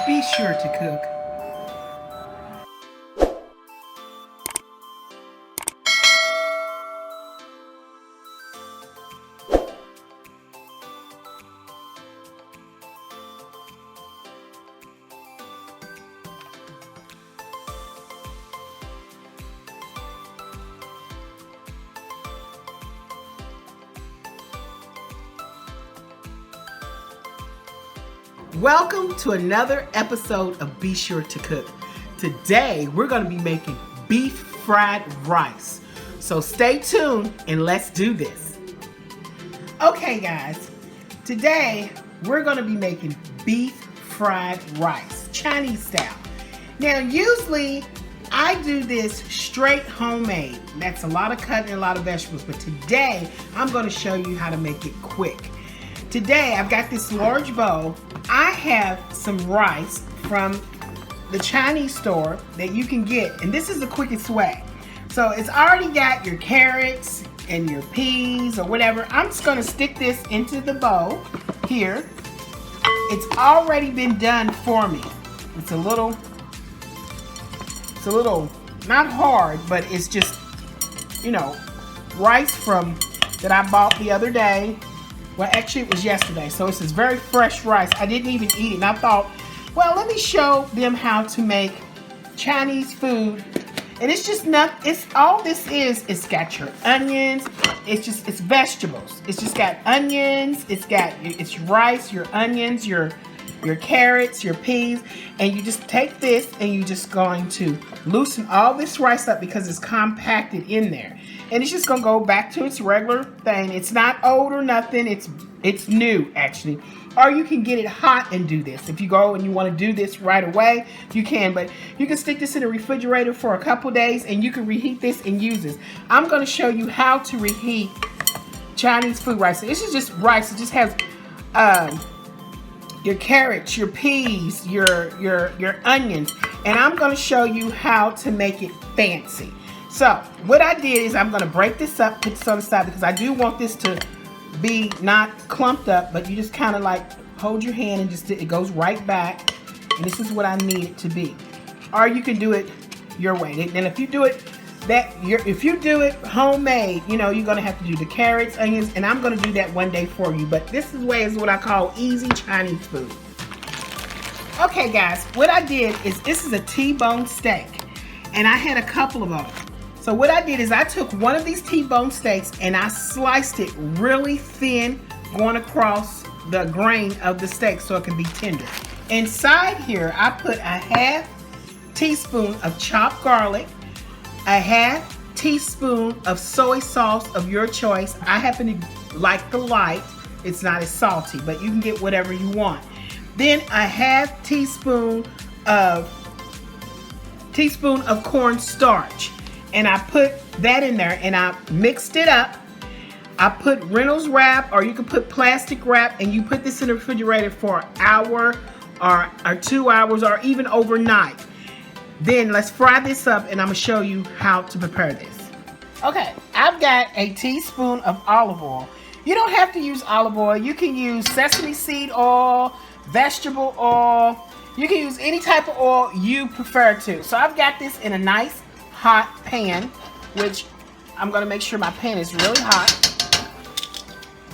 Be sure to cook. Welcome to another episode of Be Sure to Cook. Today we're going to be making beef fried rice. So stay tuned and let's do this. Okay guys, today we're going to be making beef fried rice, Chinese style. Now usually I do this straight homemade. That's a lot of cutting and a lot of vegetables, but today I'm going to show you how to make it quick. Today I've got this large bowl. I have some rice from the Chinese store that you can get, and this is the quickest way. So it's already got your carrots and your peas or whatever. I'm just gonna stick this into the bowl here. It's already been done for me. It's a little not hard, but it's just, rice that I bought the other day. Well, actually it was yesterday, so it's this very fresh rice. I didn't even eat it, and I thought, well, let me show them how to make Chinese food. And it's just all this is, it's got your onions, it's vegetables. It's just got onions, it's rice, your onions, your carrots, your peas, and you just take this and you're just going to loosen all this rice up because it's compacted in there. And it's just gonna go back to its regular thing. It's not old or nothing, it's new actually. Or you can get it hot and do this. If you go and you wanna do this right away, you can, but you can stick this in the refrigerator for a couple days and you can reheat this and use this. I'm gonna show you how to reheat Chinese food rice. This is just rice, it just has your carrots, your peas, your onions, and I'm gonna show you how to make it fancy. So what I did is I'm gonna break this up, put this on the side because I do want this to be not clumped up, but you just kind of like hold your hand and just it goes right back, and this is what I need it to be. Or you can do it your way. And if you do it homemade, you're gonna have to do the carrots, onions, and I'm gonna do that one day for you. But this way is what I call easy Chinese food. Okay guys, what I did is this is a T-bone steak, and I had a couple of them. So what I did is I took one of these T-bone steaks and I sliced it really thin, going across the grain of the steak so it can be tender. Inside here, I put a half teaspoon of chopped garlic, a half teaspoon of soy sauce of your choice. I happen to like the light. It's not as salty, but you can get whatever you want. Then a half teaspoon of cornstarch. And I put that in there and I mixed it up. I put Reynolds wrap, or you can put plastic wrap, and you put this in the refrigerator for an hour or 2 hours or even overnight. Then let's fry this up and I'm gonna show you how to prepare this. Okay, I've got a teaspoon of olive oil. You don't have to use olive oil. You can use sesame seed oil, vegetable oil. You can use any type of oil you prefer to. So I've got this in a nice hot pan, which I'm gonna make sure my pan is really hot,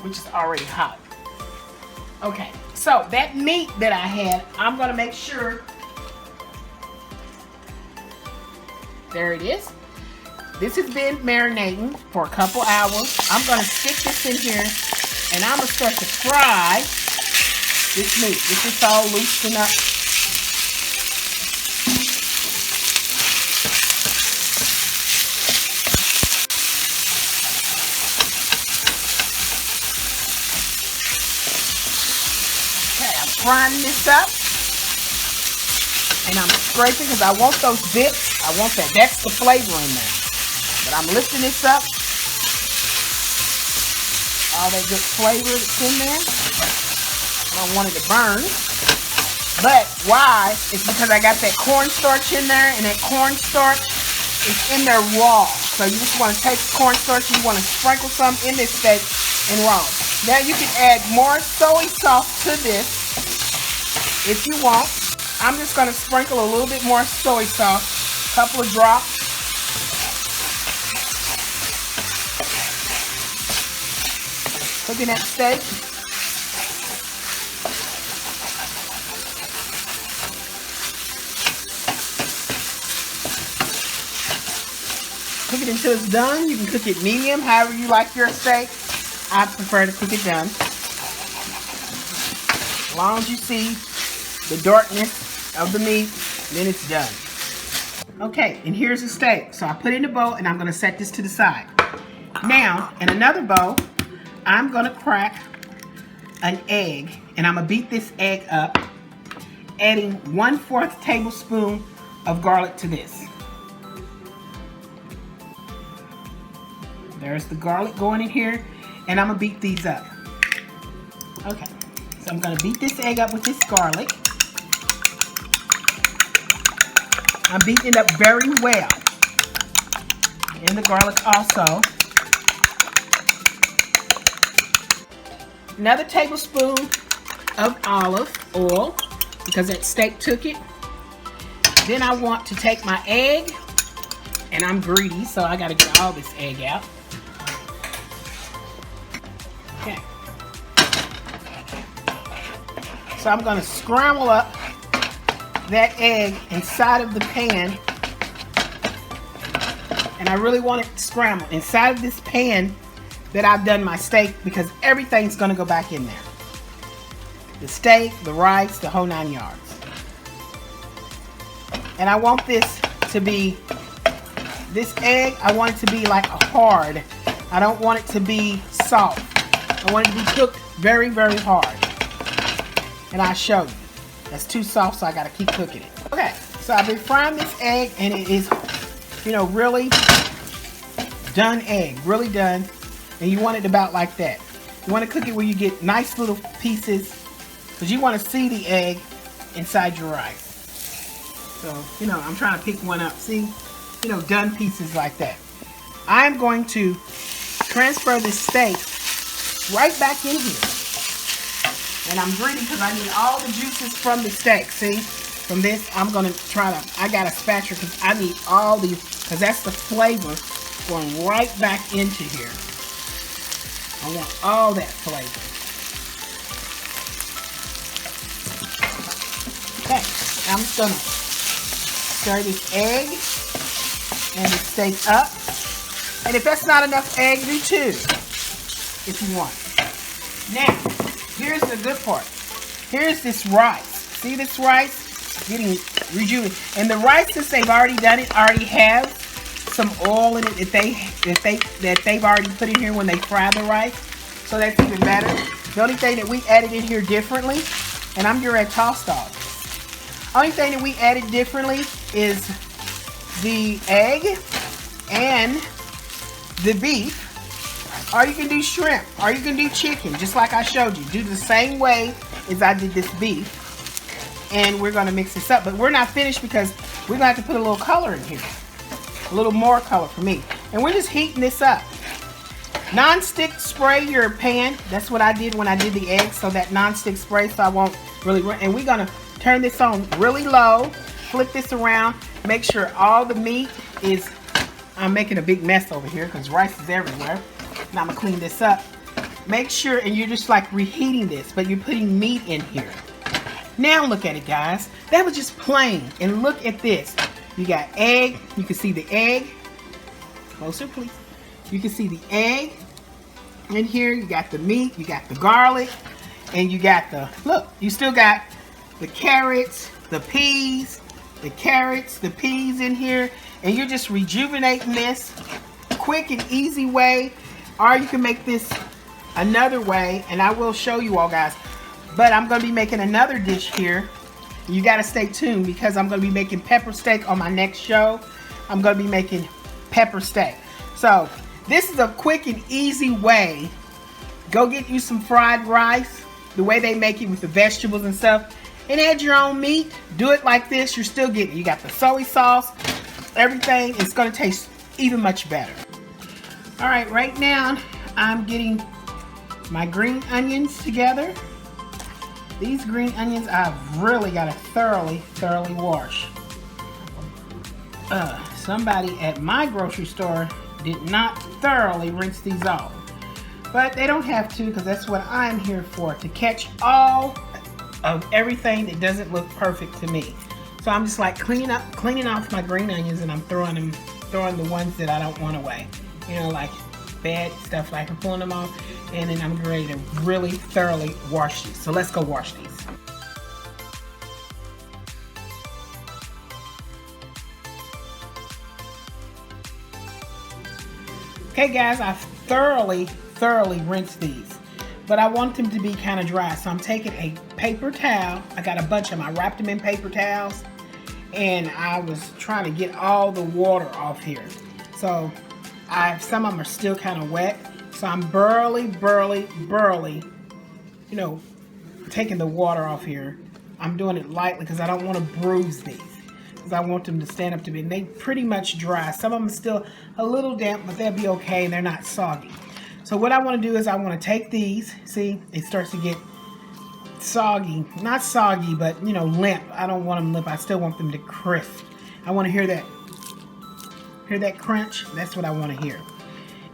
which is already hot. Okay, so that meat that I had, I'm gonna make sure, there it is. This has been marinating for a couple hours. I'm gonna stick this in here and I'm gonna start to fry this meat. This is all loosened up. Frying this up, and I'm scraping because I want those bits. I want that. That's the flavor in there. But I'm lifting this up. All that good flavor that's in there. I don't want it to burn. But why? It's because I got that cornstarch in there, and that cornstarch is in there raw. So you just want to take cornstarch, you want to sprinkle some in this steak and raw. Now you can add more soy sauce to this if you want. I'm just going to sprinkle a little bit more soy sauce, a couple of drops. Cooking that steak. Cook it until it's done. You can cook it medium, however you like your steak. I prefer to cook it done. As long as you see the darkness of the meat, then it's done. Okay, and here's the steak. So I put it in a bowl and I'm going to set this to the side. Now, in another bowl, I'm going to crack an egg and I'm going to beat this egg up, adding 1/4 tablespoon of garlic to this. There's the garlic going in here, and I'm going to beat these up. Okay, so I'm going to beat this egg up with this garlic. I'm beating it up very well. And the garlic also. Another tablespoon of olive oil, because that steak took it. Then I want to take my egg, and I'm greedy, so I got to get all this egg out. Okay. So I'm going to scramble up that egg inside of the pan. And I really want it scrambled inside of this pan that I've done my steak, because everything's going to go back in there. The steak, the rice, the whole 9 yards. And I want this to be, this egg, I want it to be like a hard. I don't want it to be soft. I want it to be cooked very, very hard. And I'll show you. That's too soft, so I gotta keep cooking it. Okay, so I've been frying this egg, and it is, you know, really done egg, really done. And you want it about like that. You want to cook it where you get nice little pieces, because you want to see the egg inside your rice. So, you know, I'm trying to pick one up. See, you know, done pieces like that. I'm going to transfer this steak right back in here. And I'm greedy because I need all the juices from the steak. See, from this, I'm going to try to, I got a spatula because I need all these, because that's the flavor going right back into here. I want all that flavor. Okay, I'm just going to stir this egg and the steak up. And if that's not enough egg, do 2 if you want. Now, here's the good part. Here's this rice. See this rice? Getting rejuvenated. And the rice, since they've already done it, already has some oil in it that they've already put in here when they fry the rice. So that's even better. The only thing that we added in here differently, and I'm your red tossed off. Only thing that we added differently is the egg and the beef. Or you can do shrimp, or you can do chicken, just like I showed you. Do the same way as I did this beef. And we're gonna mix this up, but we're not finished because we're gonna have to put a little color in here. A little more color for me. And we're just heating this up. Non-stick spray your pan. That's what I did when I did the eggs, so that non-stick spray so I won't really run. And we're gonna turn this on really low, flip this around, make sure all the meat is, I'm making a big mess over here because rice is everywhere. Now I'm gonna clean this up. Make sure, and you're just like reheating this, but you're putting meat in here. Now look at it, guys. That was just plain. And look at this. You got egg. You can see the egg. Closer, please. You can see the egg in here. You got the meat. You got the garlic. And you got the, look, you still got the carrots, the peas, the carrots, the peas in here. And you're just rejuvenating this. Quick and easy way. Or you can make this another way. And I will show you all, guys. But I'm going to be making another dish here. You got to stay tuned because I'm going to be making pepper steak on my next show. I'm going to be making pepper steak. So this is a quick and easy way. Go get you some fried rice, the way they make it with the vegetables and stuff, and add your own meat. Do it like this. You're still getting, you got the soy sauce, everything. It's going to taste even much better. All right, right now I'm getting my green onions together. These green onions, I've really got to thoroughly wash. Somebody at my grocery store did not thoroughly rinse these off. But they don't have to, because that's what I'm here for, to catch all of everything that doesn't look perfect to me. So I'm just like cleaning off my green onions, and I'm throwing the ones that I don't want away. You know, like bad stuff, like I'm pulling them off, and then I'm ready to really thoroughly wash these. So let's go wash these. Okay guys, I've thoroughly rinsed these, but I want them to be kind of dry. So I'm taking a paper towel. I got a bunch of them. I wrapped them in paper towels, and I was trying to get all the water off here. So some of them are still kind of wet. So I'm burly, you know, taking the water off here. I'm doing it lightly because I don't want to bruise these, because I want them to stand up to me. And they pretty much dry. Some of them are still a little damp, but they'll be okay, and they're not soggy. So what I want to do is I want to take these. See, it starts to get soggy. Not soggy, but you know, limp. I don't want them limp. I still want them to crisp. I want to hear that crunch. That's what I want to hear.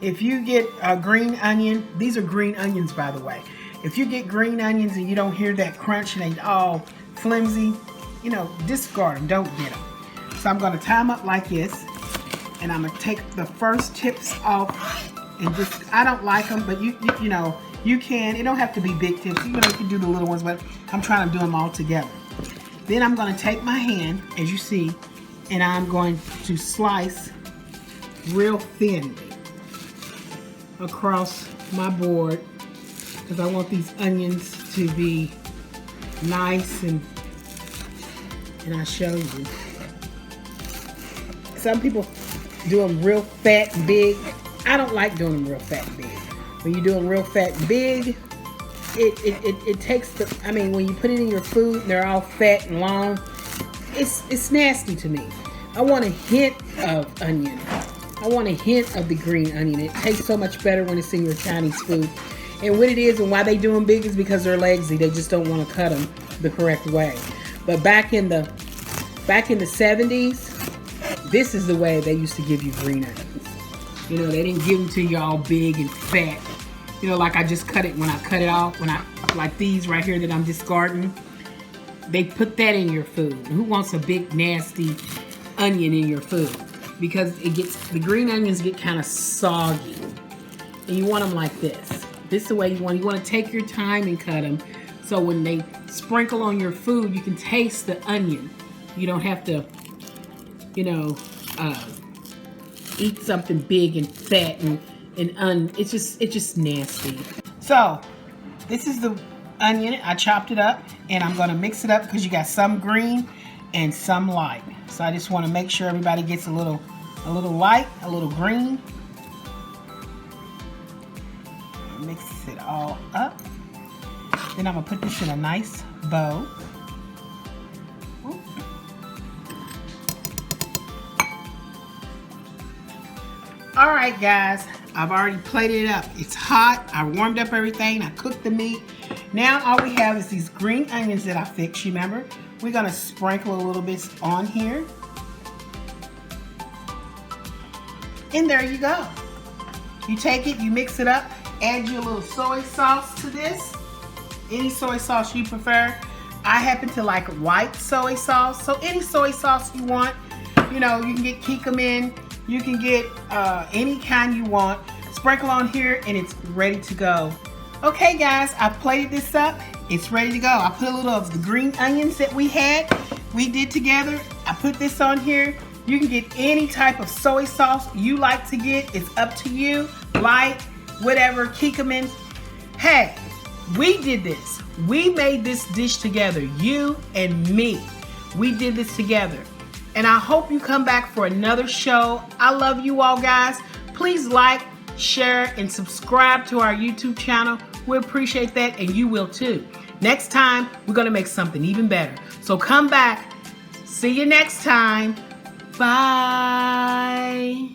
If you get a green onion, these are green onions, by the way. If you get green onions and you don't hear that crunch and they all flimsy, you know, discard them. Don't get them. So I'm going to tie them up like this, and I'm going to take the first tips off. And just, I don't like them, but you know, you can. It don't have to be big tips. You know, you can do the little ones, but I'm trying to do them all together. Then I'm going to take my hand, as you see, and I'm going to slice real thin across my board, because I want these onions to be nice, and I'll show you. Some people do them real fat and big. I don't like doing them real fat and big. When you do them real fat and big, it takes the, I mean, when you put it in your food, they're all fat and long. It's nasty to me. I want a hint of onion. I want a hint of the green onion. It tastes so much better when it's in your Chinese food. And what it is and why they do them big is because they're lazy. They just don't want to cut them the correct way. But back in the 70s, this is the way they used to give you green onions. You know, they didn't give them to you all big and fat. You know, like I just cut it when I cut it off. Like these right here that I'm discarding. They put that in your food. Who wants a big nasty onion in your food? Because the green onions get kind of soggy. And you want them like this. This is the way you want. You want to take your time and cut them. So when they sprinkle on your food, you can taste the onion. You don't have to, you know, eat something big and fat and it's just nasty. So this is the onion. I chopped it up, and I'm gonna mix it up because you got some green and some light. So I just want to make sure everybody gets a little light, a little green. Mix it all up. Then I'm gonna put this in a nice bowl. All right, guys, I've already plated it up. It's hot. I warmed up everything. I cooked the meat. Now all we have is these green onions that I fixed, remember? We're gonna sprinkle a little bit on here. And there you go. You take it, you mix it up, add your little soy sauce to this. Any soy sauce you prefer. I happen to like white soy sauce, so any soy sauce you want. You know, you can get kikkoman, you can get any kind you want. Sprinkle on here and it's ready to go. Okay guys, I've plated this up. It's ready to go. I put a little of the green onions that we did together. I put this on here. You can get any type of soy sauce you like to get. It's up to you. Light, whatever, kikkoman. Hey, we did this. We made this dish together, you and me. We did this together. And I hope you come back for another show. I love you all, guys. Please like, share, and subscribe to our YouTube channel. We appreciate that, and you will too. Next time, we're gonna make something even better. So come back. See you next time. Bye.